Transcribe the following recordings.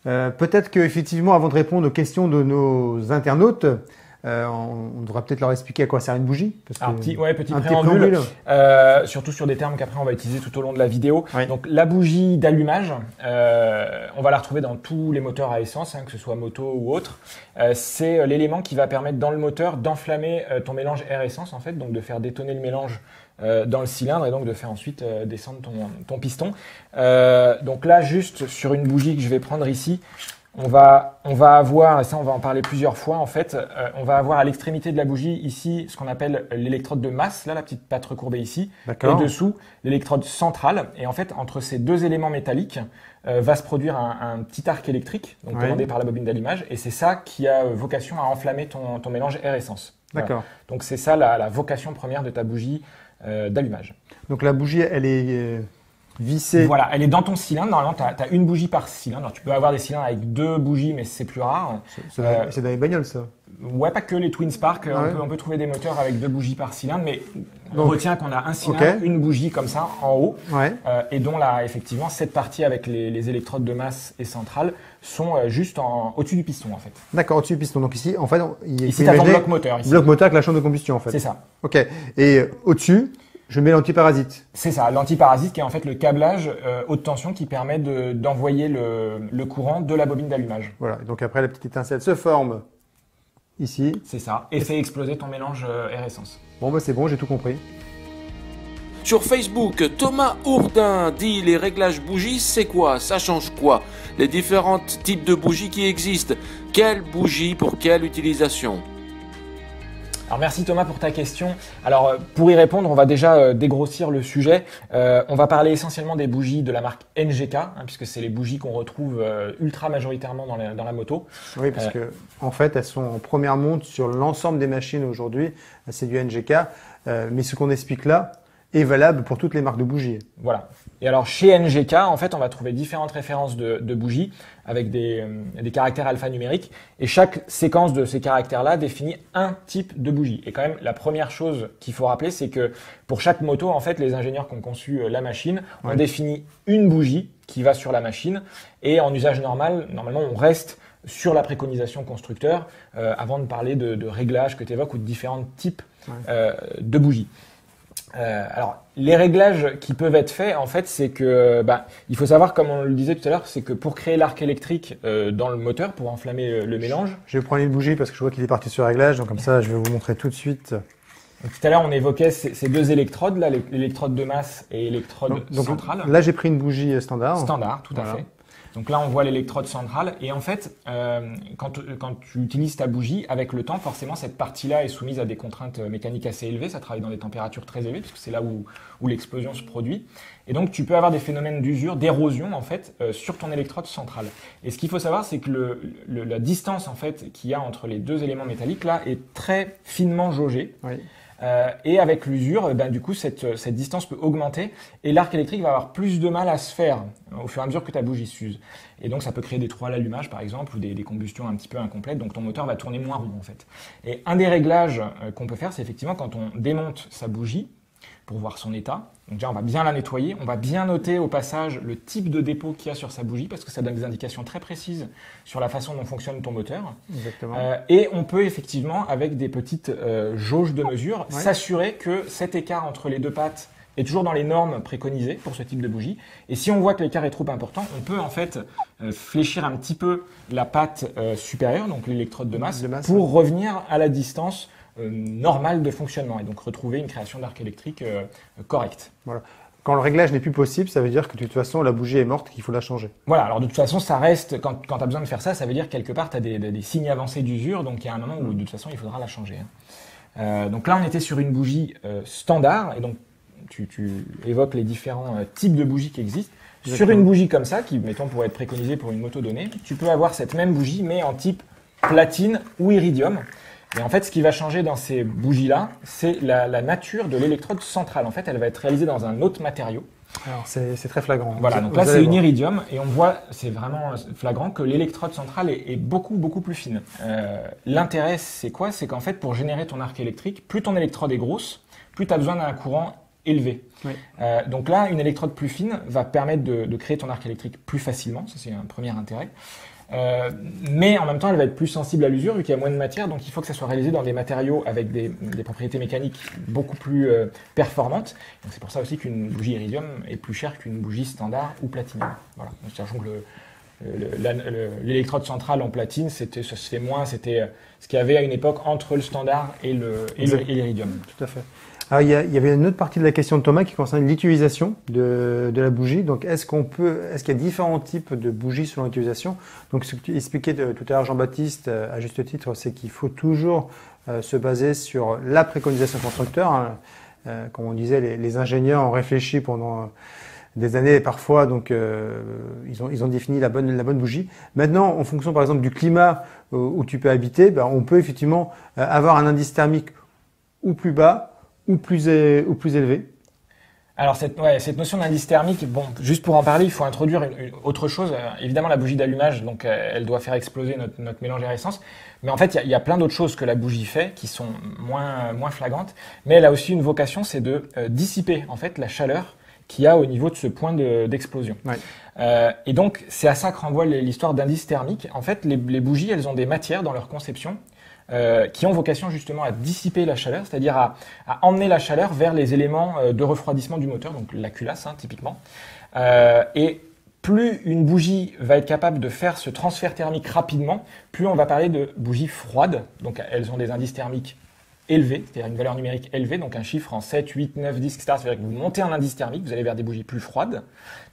Peut-être qu'effectivement, avant de répondre aux questions de nos internautes, on devra peut-être leur expliquer à quoi sert une bougie. Parce Alors, que petit un préambule, surtout sur des termes qu'après on va utiliser tout au long de la vidéo. Oui. Donc la bougie d'allumage, on va la retrouver dans tous les moteurs à essence, que ce soit moto ou autre. C'est l'élément qui va permettre dans le moteur d'enflammer ton mélange air-essence, en fait, donc de faire détonner le mélange dans le cylindre et donc de faire ensuite descendre ton piston. Donc là, juste sur une bougie que je vais prendre ici, on va avoir, et ça on va en parler plusieurs fois en fait, on va avoir à l'extrémité de la bougie ici ce qu'on appelle l'électrode de masse, là la petite patte recourbée ici, et dessous l'électrode centrale. Et en fait entre ces deux éléments métalliques va se produire un petit arc électrique, donc commandé par la bobine d'allumage, et c'est ça qui a vocation à enflammer ton mélange air-essence. D'accord. Voilà. Donc c'est ça la vocation première de ta bougie d'allumage. Donc la bougie, elle est vissée. Voilà, elle est dans ton cylindre. Normalement, tu as une bougie par cylindre. Alors, tu peux avoir des cylindres avec 2 bougies, mais c'est plus rare. C'est dans les bagnoles, ça. Ouais, pas que les Twin Spark. On peut trouver des moteurs avec 2 bougies par cylindre, mais on retient qu'on a un cylindre, une bougie comme ça en haut, et dont là, effectivement, cette partie avec les électrodes de masse et centrale sont juste au-dessus du piston, en fait. D'accord, au-dessus du piston. Donc ici, en fait, ici, tu as ton bloc moteur. Ici. Bloc moteur avec la chambre de combustion, en fait. C'est ça. Ok. Et au-dessus, je mets l'antiparasite. C'est ça, l'antiparasite qui est en fait le câblage haute tension qui permet d'envoyer le courant de la bobine d'allumage. Voilà, donc après la petite étincelle se forme ici. C'est ça, et fait exploser ton mélange air-essence. Bon, bah c'est bon, j'ai tout compris. Sur Facebook, Thomas Ourdin dit les réglages bougies, c'est quoi? Ça change quoi? Les différents types de bougies qui existent. Quelle bougie pour quelle utilisation? Alors merci Thomas pour ta question. Alors pour y répondre, on va déjà dégrossir le sujet. On va parler essentiellement des bougies de la marque NGK, puisque c'est les bougies qu'on retrouve ultra majoritairement dans la moto. Oui, parce que en fait, elles sont en première monte sur l'ensemble des machines aujourd'hui. C'est du NGK, mais ce qu'on explique là est valable pour toutes les marques de bougies. Voilà. Et alors chez NGK, en fait, on va trouver différentes références de bougies avec des caractères alphanumériques, et chaque séquence de ces caractères-là définit un type de bougie. Et quand même, la première chose qu'il faut rappeler, c'est que pour chaque moto, en fait, les ingénieurs qui ont conçu la machine ont défini une bougie qui va sur la machine, et en usage normal, normalement, on reste sur la préconisation constructeur avant de parler de réglages que tu évoques ou de différents types de bougies. Alors, les réglages qui peuvent être faits, en fait, c'est que, il faut savoir, comme on le disait tout à l'heure, c'est que pour créer l'arc électrique dans le moteur, pour enflammer le mélange. Je vais prendre une bougie parce que je vois qu'il est parti sur réglage, donc comme ça, je vais vous montrer tout de suite. Donc, tout à l'heure, on évoquait ces deux électrodes, là, l'électrode de masse et l'électrode centrale. Là, j'ai pris une bougie standard. Standard, tout à fait. Donc là, on voit l'électrode centrale. Et en fait, quand tu utilises ta bougie, avec le temps, forcément, cette partie-là est soumise à des contraintes mécaniques assez élevées. Ça travaille dans des températures très élevées, puisque c'est là où l'explosion se produit. Et donc, tu peux avoir des phénomènes d'usure, d'érosion, en fait, sur ton électrode centrale. Et ce qu'il faut savoir, c'est que la distance, en fait, qu'il y a entre les deux éléments métalliques, là, est très finement jaugée. Oui. Et avec l'usure, du coup, cette distance peut augmenter et l'arc électrique va avoir plus de mal à se faire au fur et à mesure que ta bougie s'use. Et donc, ça peut créer des trous à l'allumage, par exemple, ou des combustions un petit peu incomplètes. Donc, ton moteur va tourner moins rond, en fait. Et un des réglages qu'on peut faire, c'est effectivement quand on démonte sa bougie pour voir son état. Donc déjà, on va bien la nettoyer. On va bien noter au passage le type de dépôt qu'il y a sur sa bougie parce que ça donne des indications très précises sur la façon dont fonctionne ton moteur. Exactement. Et on peut effectivement, avec des petites jauges de mesure, s'assurer que cet écart entre les deux pattes est toujours dans les normes préconisées pour ce type de bougie. Et si on voit que l'écart est trop important, on peut en fait fléchir un petit peu la patte supérieure, donc l'électrode de masse, pour revenir à la distance normale de fonctionnement et donc retrouver une création d'arc électrique correcte. Voilà. Quand le réglage n'est plus possible, ça veut dire que de toute façon la bougie est morte, qu'il faut la changer. Voilà, alors de toute façon ça reste, quand tu as besoin de faire ça, ça veut dire que quelque part tu as des signes avancés d'usure, donc il y a un moment où de toute façon il faudra la changer. Donc là on était sur une bougie standard, et donc tu évoques les différents types de bougies qui existent. Exactement. Sur une bougie comme ça, qui mettons pourrait être préconisée pour une moto donnée, tu peux avoir cette même bougie mais en type platine ou iridium. Et en fait, ce qui va changer dans ces bougies-là, c'est la nature de l'électrode centrale. En fait, elle va être réalisée dans un autre matériau. Alors, c'est très flagrant. Voilà, donc là, c'est une iridium, et on voit, c'est vraiment flagrant, que l'électrode centrale est beaucoup, beaucoup plus fine. L'intérêt, c'est quoi? C'est qu'en fait, pour générer ton arc électrique, plus ton électrode est grosse, plus tu as besoin d'un courant élevé. Oui. Donc là, une électrode plus fine va permettre de créer ton arc électrique plus facilement, ça c'est un premier intérêt. Mais en même temps, elle va être plus sensible à l'usure vu qu'il y a moins de matière, donc il faut que ça soit réalisé dans des matériaux avec des propriétés mécaniques beaucoup plus performantes. Donc c'est pour ça aussi qu'une bougie iridium est plus chère qu'une bougie standard ou platinum. Voilà. Donc, sachant que l'électrode centrale en platine, ça se fait moins, c'était ce qu'il y avait à une époque entre le standard et l'iridium. Tout à fait. Alors, il y avait une autre partie de la question de Thomas qui concerne l'utilisation de la bougie. Donc, est-ce qu'il y a différents types de bougies selon l'utilisation? Donc, ce que tu expliquais tout à l'heure, Jean-Baptiste, à juste titre, c'est qu'il faut toujours se baser sur la préconisation constructeur. Hein. Comme on disait, les ingénieurs ont réfléchi pendant des années et parfois, donc, ils ont défini la bonne bougie. Maintenant, en fonction, par exemple, du climat où tu peux habiter, ben, on peut effectivement avoir un indice thermique ou plus bas, ou plus élevé. Alors cette notion d'indice thermique, bon, juste pour en parler, il faut introduire une autre chose. Évidemment, la bougie d'allumage, donc elle doit faire exploser notre mélange air-essence. Mais en fait, il y a plein d'autres choses que la bougie fait qui sont moins flagrantes. Mais elle a aussi une vocation, c'est de dissiper en fait la chaleur qu'il y a au niveau de ce point d'explosion. Ouais. Et donc, c'est à ça que renvoie l'histoire d'indice thermique. En fait, les bougies, elles ont des matières dans leur conception qui ont vocation justement à dissiper la chaleur, c'est-à-dire à emmener la chaleur vers les éléments de refroidissement du moteur, donc la culasse hein, typiquement. Et plus une bougie va être capable de faire ce transfert thermique rapidement, plus on va parler de bougies froides. Donc elles ont des indices thermiques élevés, c'est-à-dire une valeur numérique élevée, donc un chiffre en 7, 8, 9, 10, etc. C'est-à-dire que vous montez un indice thermique, vous allez vers des bougies plus froides,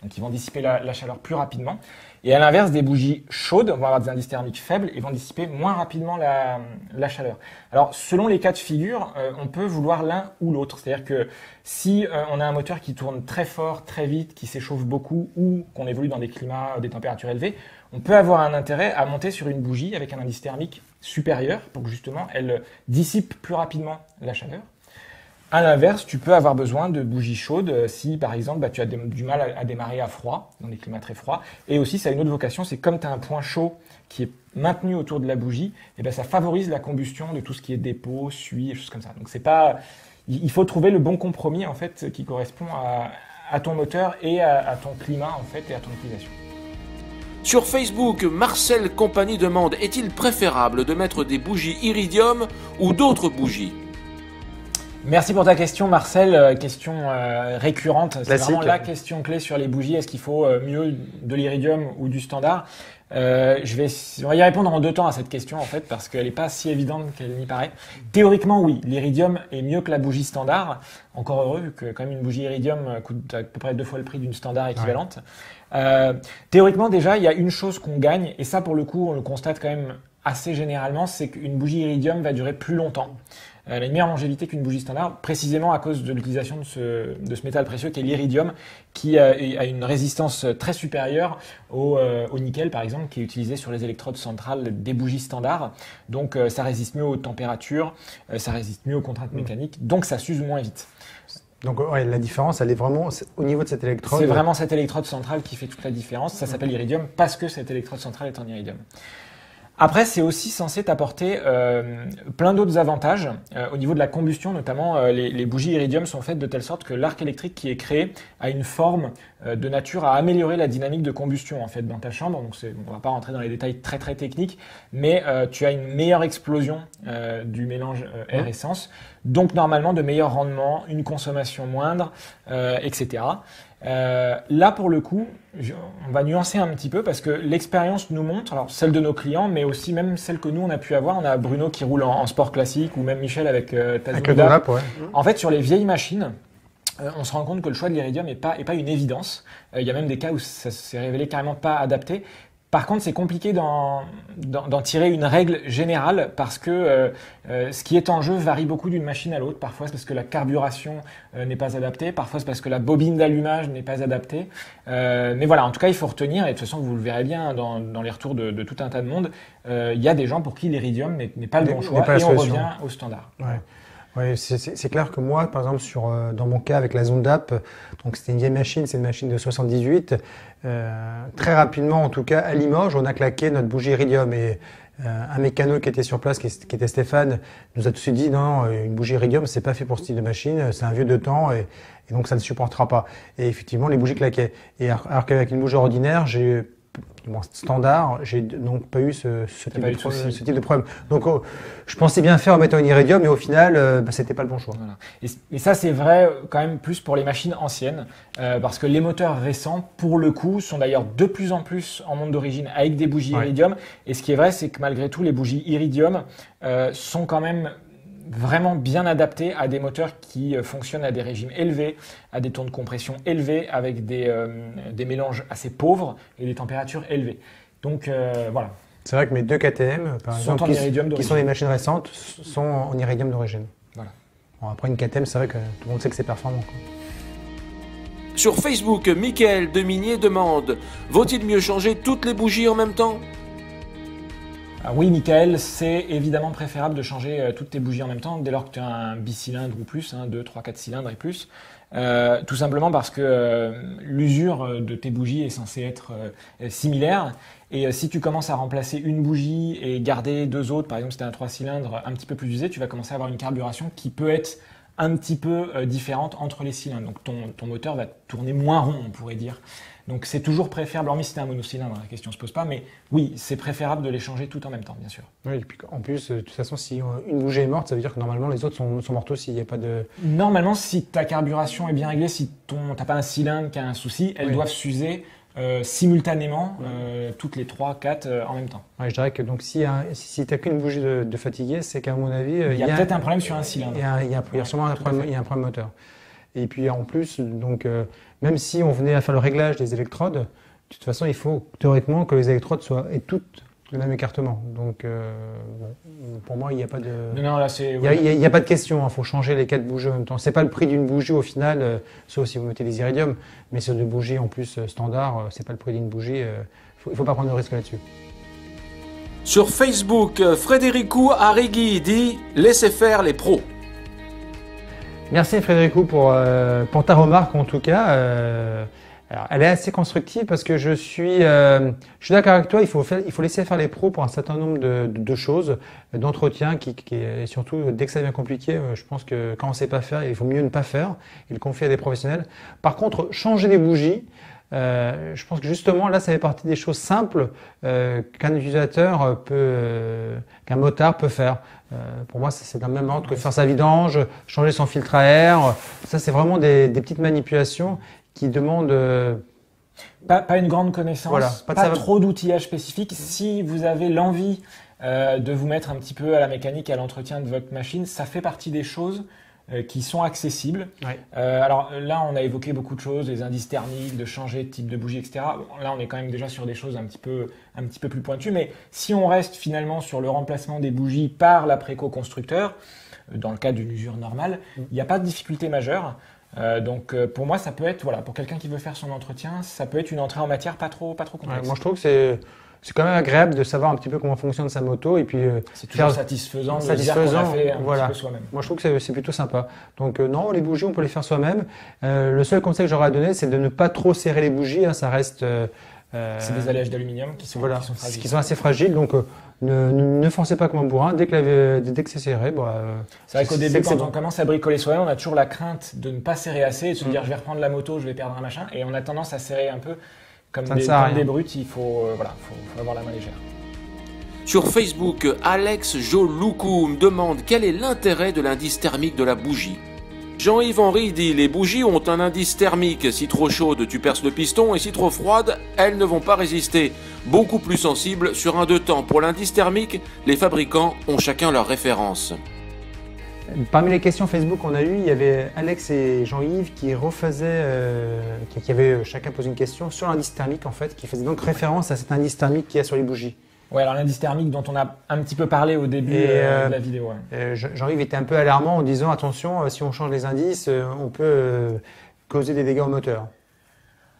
donc qui vont dissiper la chaleur plus rapidement. Et à l'inverse, des bougies chaudes vont avoir des indices thermiques faibles et vont dissiper moins rapidement la chaleur. Alors, selon les cas de figure, on peut vouloir l'un ou l'autre. C'est-à-dire que si on a un moteur qui tourne très fort, très vite, qui s'échauffe beaucoup ou qu'on évolue dans des climats, des températures élevées, on peut avoir un intérêt à monter sur une bougie avec un indice thermique supérieur pour que justement elle dissipe plus rapidement la chaleur. À l'inverse, tu peux avoir besoin de bougies chaudes si, par exemple, tu as du mal à démarrer à froid, dans des climats très froids. Et aussi, ça a une autre vocation, c'est comme tu as un point chaud qui est maintenu autour de la bougie, et ben ça favorise la combustion de tout ce qui est dépôt, suie, et choses comme ça. Donc, c'est pas, il faut trouver le bon compromis, en fait, qui correspond à ton moteur et à ton climat, en fait, et à ton utilisation. Sur Facebook, Marcel Compagnie demande: est-il préférable de mettre des bougies iridium ou d'autres bougies? Merci pour ta question, Marcel. Question récurrente. C'est Classique. vraiment la question clé sur les bougies. Est-ce qu'il faut mieux de l'iridium ou du standard? On va y répondre en deux temps à cette question, en fait, parce qu'elle n'est pas si évidente qu'elle n'y paraît. Théoriquement, oui, l'iridium est mieux que la bougie standard. Encore heureux, vu que quand même une bougie iridium coûte à peu près 2 fois le prix d'une standard équivalente. Ouais. Théoriquement, déjà, il y a une chose qu'on gagne, et ça, pour le coup, on le constate quand même assez généralement, c'est qu'une bougie iridium va durer plus longtemps. Elle a une meilleure longévité qu'une bougie standard, précisément à cause de l'utilisation de ce métal précieux qui est l'iridium, qui a une résistance très supérieure au nickel, par exemple, qui est utilisé sur les électrodes centrales des bougies standards. Donc ça résiste mieux aux températures, ça résiste mieux aux contraintes mécaniques, donc ça s'use moins vite. Donc ouais, la différence, elle est vraiment au niveau de cette électrode. C'est vraiment cette électrode centrale qui fait toute la différence. Ça s'appelle iridium parce que cette électrode centrale est en iridium. Après, c'est aussi censé t'apporter plein d'autres avantages au niveau de la combustion, notamment les bougies iridium sont faites de telle sorte que l'arc électrique qui est créé a une forme de nature à améliorer la dynamique de combustion en fait dans ta chambre. Donc on va pas rentrer dans les détails très très techniques, mais tu as une meilleure explosion du mélange air-essence, donc normalement de meilleurs rendements, une consommation moindre, etc. Là, pour le coup, on va nuancer un petit peu parce que l'expérience nous montre, alors celle de nos clients, mais aussi même celle que nous on a pu avoir. On a Bruno qui roule en sport classique ou même Michel avec Tazunda. Ouais. En fait, sur les vieilles machines, on se rend compte que le choix de l'iridium n'est pas une évidence. Il y a même des cas où ça s'est révélé carrément pas adapté. Par contre, c'est compliqué d'en tirer une règle générale parce que ce qui est en jeu varie beaucoup d'une machine à l'autre. Parfois, c'est parce que la carburation n'est pas adaptée. Parfois, c'est parce que la bobine d'allumage n'est pas adaptée. Mais voilà, en tout cas, il faut retenir, et de toute façon, vous le verrez bien dans les retours de tout un tas de monde, il y a des gens pour qui l'iridium n'est pas le bon choix et on revient au standard. Ouais. Oui, c'est clair que moi, par exemple, dans mon cas avec la Zundap, donc c'était une vieille machine, c'est une machine de 78. Très rapidement, en tout cas, à Limoges, on a claqué notre bougie iridium et un mécano qui était sur place, qui était Stéphane, nous a tout de suite dit non, une bougie iridium, c'est pas fait pour ce type de machine, c'est un vieux de temps et donc ça ne supportera pas. Et effectivement, les bougies claquaient. Et alors qu'avec une bougie ordinaire, standard, j'ai donc pas eu ce type de problème. Donc je pensais bien faire en mettant une iridium, mais au final, c'était pas le bon choix. Voilà. Et ça, c'est vrai quand même plus pour les machines anciennes, parce que les moteurs récents, pour le coup, sont d'ailleurs de plus en plus en monde d'origine avec des bougies iridium. Et ce qui est vrai, c'est que malgré tout, les bougies iridium sont quand même vraiment bien adapté à des moteurs qui fonctionnent à des régimes élevés, à des taux de compression élevés, avec des mélanges assez pauvres et des températures élevées. Donc voilà. C'est vrai que mes 2 KTM, par exemple, qui sont des machines récentes, sont en iridium d'origine. Voilà. Bon, après une KTM, c'est vrai que tout le monde sait que c'est performant, quoi. Sur Facebook, Mickaël Deminier demande « Vaut-il mieux changer toutes les bougies en même temps ?» Oui, Mickaël, c'est évidemment préférable de changer toutes tes bougies en même temps dès lors que tu as un bicylindre ou plus, 2, 3, 4 cylindres et plus. Tout simplement parce que l'usure de tes bougies est censée être similaire. Et si tu commences à remplacer une bougie et garder 2 autres, par exemple si tu as un 3 cylindres un petit peu plus usé, tu vas commencer à avoir une carburation qui peut être un petit peu différente entre les cylindres. Donc ton moteur va tourner moins rond, on pourrait dire. Donc c'est toujours préférable, hormis si c'est un monocylindre, la question ne se pose pas, mais oui, c'est préférable de les changer tout en même temps, bien sûr. Oui, et puis en plus, de toute façon, si une bougie est morte, ça veut dire que normalement les autres sont mortes aussi, il n'y a pas de... Normalement, si ta carburation est bien réglée, si tu n'as pas un cylindre qui a un souci, elles doivent s'user simultanément, toutes les 3, 4 en même temps. Ouais, je dirais que donc si tu n'as qu'une bougie de fatigué, c'est qu'à mon avis... il y a peut-être un problème sur un cylindre. Il y a sûrement un problème moteur. Et puis en plus, donc, même si on venait à faire le réglage des électrodes, de toute façon, il faut théoriquement que les électrodes aient toutes le même écartement. Donc bon, pour moi, il n'y a pas de... Non, là, c'est... Il n'y a pas de question, il faut changer les 4 bougies en même temps. Ce n'est pas le prix d'une bougie au final, sauf si vous mettez des iridium, mais sur des bougies en plus standard, ce n'est pas le prix d'une bougie. Il ne faut pas prendre de risque là-dessus. Sur Facebook, Frédéricou Arrigui dit « Laissez faire les pros ». Merci Frédéricou pour ta remarque en tout cas. Alors, elle est assez constructive parce que je suis d'accord avec toi, il faut laisser faire les pros pour un certain nombre de choses, d'entretien et surtout dès que ça devient compliqué, je pense que quand on ne sait pas faire, il faut mieux ne pas faire et le confier à des professionnels. Par contre, changer les bougies, je pense que justement là ça fait partie des choses simples qu'un utilisateur qu'un motard peut faire. Pour moi c'est dans le même ordre que faire sa vidange, changer son filtre à air. Ça c'est vraiment des petites manipulations qui demandent pas une grande connaissance, voilà, pas trop d'outillage spécifique. Si vous avez l'envie de vous mettre un petit peu à la mécanique et à l'entretien de votre machine, ça fait partie des choses qui sont accessibles. Ouais. Alors là, on a évoqué beaucoup de choses, les indices thermiques, de changer de type de bougie, etc. Bon, là, on est quand même déjà sur des choses un petit peu plus pointues. Mais si on reste finalement sur le remplacement des bougies par l'après-co-constructeur, dans le cas d'une usure normale, il n'y a pas de difficulté majeure. Donc pour moi, ça peut être, voilà, pour quelqu'un qui veut faire son entretien, ça peut être une entrée en matière pas trop complexe. Ouais, moi, je trouve que c'est quand même agréable de savoir un petit peu comment fonctionne sa moto et puis c'est toujours satisfaisant de dire qu'on a fait un petit peu soi-même. Moi je trouve que c'est plutôt sympa. Donc non, les bougies on peut les faire soi-même. Le seul conseil que j'aurais à donner, c'est de ne pas trop serrer les bougies. Hein, ça reste. C'est des alliages d'aluminium qui sont fragiles. Qui sont assez fragiles. Donc ne forcez pas comme un bourrin. Dès que c'est serré, c'est vrai qu'au début, quand on commence à bricoler soi-même, on a toujours la crainte de ne pas serrer assez et de se dire je vais reprendre la moto, je vais perdre un machin, et on a tendance à serrer un peu. Comme des brutes, il faut avoir la main légère. Sur Facebook, Alex Joloukoum demande quel est l'intérêt de l'indice thermique de la bougie. Jean-Yves Henry dit les bougies ont un indice thermique. Si trop chaude, tu perces le piston, et si trop froide, elles ne vont pas résister. Beaucoup plus sensible sur un 2 temps. Pour l'indice thermique, les fabricants ont chacun leur référence. Parmi les questions Facebook qu'on a eues, il y avait Alex et Jean-Yves qui refaisaient, qui avaient chacun posé une question sur l'indice thermique en fait, qui faisait donc référence à cet indice thermique qu'il y a sur les bougies. Ouais, alors l'indice thermique dont on a un petit peu parlé au début de la vidéo. Ouais. Jean-Yves était un peu alarmant en disant attention, si on change les indices, on peut causer des dégâts au moteur.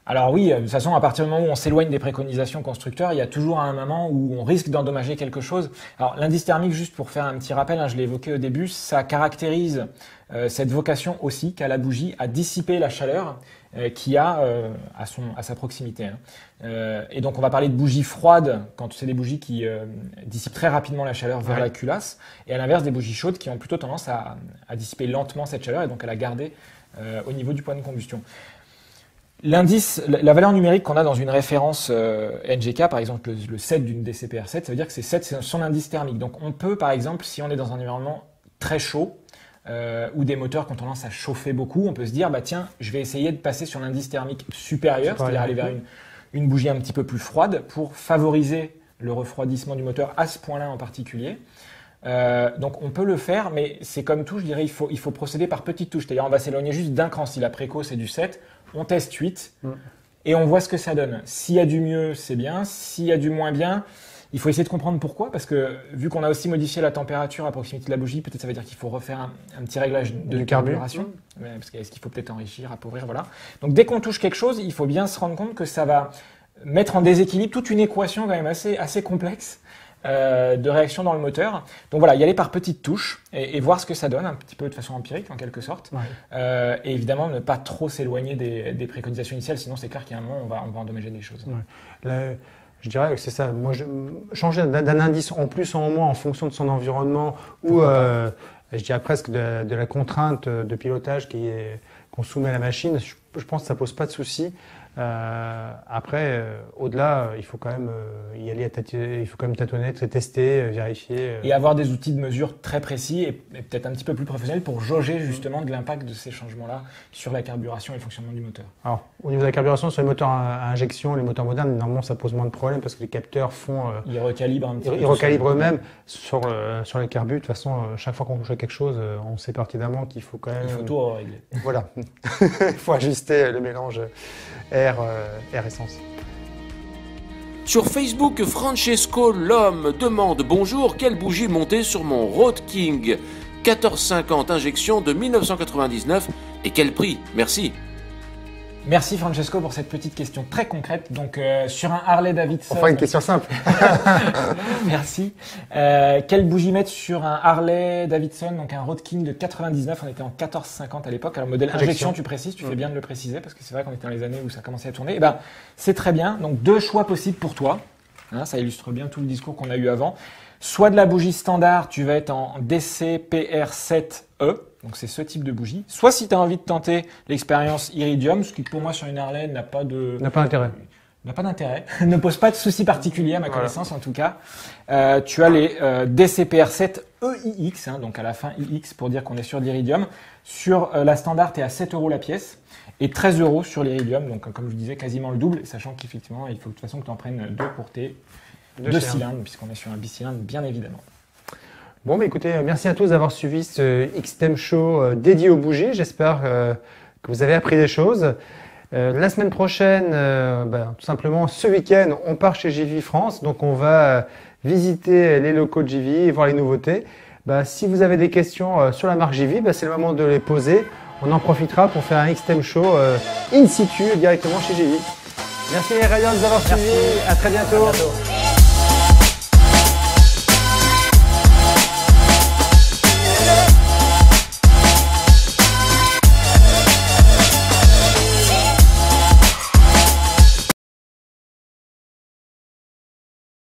Alors oui, de toute façon, à partir du moment où on s'éloigne des préconisations constructeurs, il y a toujours un moment où on risque d'endommager quelque chose. Alors l'indice thermique, juste pour faire un petit rappel, je l'ai évoqué au début, ça caractérise cette vocation aussi qu'a la bougie à dissiper la chaleur qu'il a à sa proximité. Et donc on va parler de bougies froides quand c'est des bougies qui dissipent très rapidement la chaleur vers la culasse, et à l'inverse des bougies chaudes qui ont plutôt tendance à dissiper lentement cette chaleur et donc à la garder au niveau du point de combustion. L'indice, la valeur numérique qu'on a dans une référence NGK, par exemple le 7 d'une DCPR7, ça veut dire que c'est 7, c'est son indice thermique. Donc on peut, par exemple, si on est dans un environnement très chaud, ou des moteurs qui ont tendance à chauffer beaucoup, on peut se dire, bah tiens, je vais essayer de passer sur l'indice thermique supérieur, c'est-à-dire aller vers une bougie un petit peu plus froide pour favoriser le refroidissement du moteur à ce point-là en particulier. Donc on peut le faire, mais c'est comme tout, je dirais, il faut procéder par petites touches. C'est-à-dire on va s'éloigner juste d'un cran. Si la préco c'est du 7, on teste 8 et on voit ce que ça donne. S'il y a du mieux, c'est bien. S'il y a du moins bien, il faut essayer de comprendre pourquoi, parce que vu qu'on a aussi modifié la température à proximité de la bougie, peut-être ça veut dire qu'il faut refaire un petit réglage de carburation. Parce qu'est-ce qu'il faut peut-être enrichir, appauvrir, voilà. Donc dès qu'on touche quelque chose, il faut bien se rendre compte que ça va mettre en déséquilibre toute une équation quand même assez complexe de réaction dans le moteur. Donc voilà, y aller par petites touches et voir ce que ça donne, un petit peu de façon empirique en quelque sorte. Et évidemment, ne pas trop s'éloigner des préconisations initiales, sinon c'est clair qu'il y a un moment on va endommager des choses. Je dirais que c'est ça. Moi, changer d'un indice en plus ou en moins en fonction de son environnement ou, je dirais presque de la contrainte de pilotage qu'on soumet à la machine, je pense que ça pose pas de souci. Après, au-delà, il faut quand même y aller il faut quand même tâtonner, tester, vérifier. Et avoir des outils de mesure très précis et peut-être un petit peu plus professionnels pour jauger justement de l'impact de ces changements-là sur la carburation et le fonctionnement du moteur. Alors, au niveau de la carburation, sur les moteurs à injection, les moteurs modernes, normalement, ça pose moins de problèmes parce que les capteurs font... ils recalibrent un petit peu. Ils recalibrent eux-mêmes sur les carbus. De toute façon, chaque fois qu'on touche à quelque chose, on sait pertinemment qu'il faut quand même... Il faut tout régler. Voilà. Il faut ajuster le mélange air essence. Sur Facebook, Francesco l'homme demande: bonjour, quelle bougie monter sur mon Road King 1450 injection de 1999 et quel prix? Merci. Merci Francesco pour cette petite question très concrète. Donc sur un Harley Davidson. Enfin une question simple. Merci. Quelle bougie mettre sur un Harley Davidson, donc un Road King de 99. On était en 1450 à l'époque. Alors modèle injection, tu précises, tu fais bien de le préciser parce que c'est vrai qu'on était dans les années où ça commençait à tourner. Et ben c'est très bien. Donc deux choix possibles pour toi. Hein, ça illustre bien tout le discours qu'on a eu avant. Soit de la bougie standard, tu vas être en DCPR7E. Donc c'est ce type de bougie. Soit si tu as envie de tenter l'expérience Iridium, ce qui pour moi sur une Harley n'a pas d'intérêt. Ne pose pas de souci particulier à ma connaissance en tout cas. Tu as les DCPR7EIX, donc à la fin IX pour dire qu'on est sur l'Iridium. Sur la standard, tu es à 7 € la pièce et 13 € sur l'Iridium. Donc comme je disais, quasiment le double, sachant qu'effectivement, il faut de toute façon que tu en prennes deux pour tes deux cylindres, puisqu'on est sur un bicylindre bien évidemment. Bon, bah écoutez, merci à tous d'avoir suivi ce XTEM Show dédié aux bougies. J'espère que vous avez appris des choses. La semaine prochaine, tout simplement, ce week-end, on part chez JV France. Donc, on va visiter les locaux de JV et voir les nouveautés. Si vous avez des questions sur la marque JV, c'est le moment de les poser. On en profitera pour faire un XTEM Show in situ directement chez JV. Merci les Raiders d'avoir suivi. À très bientôt.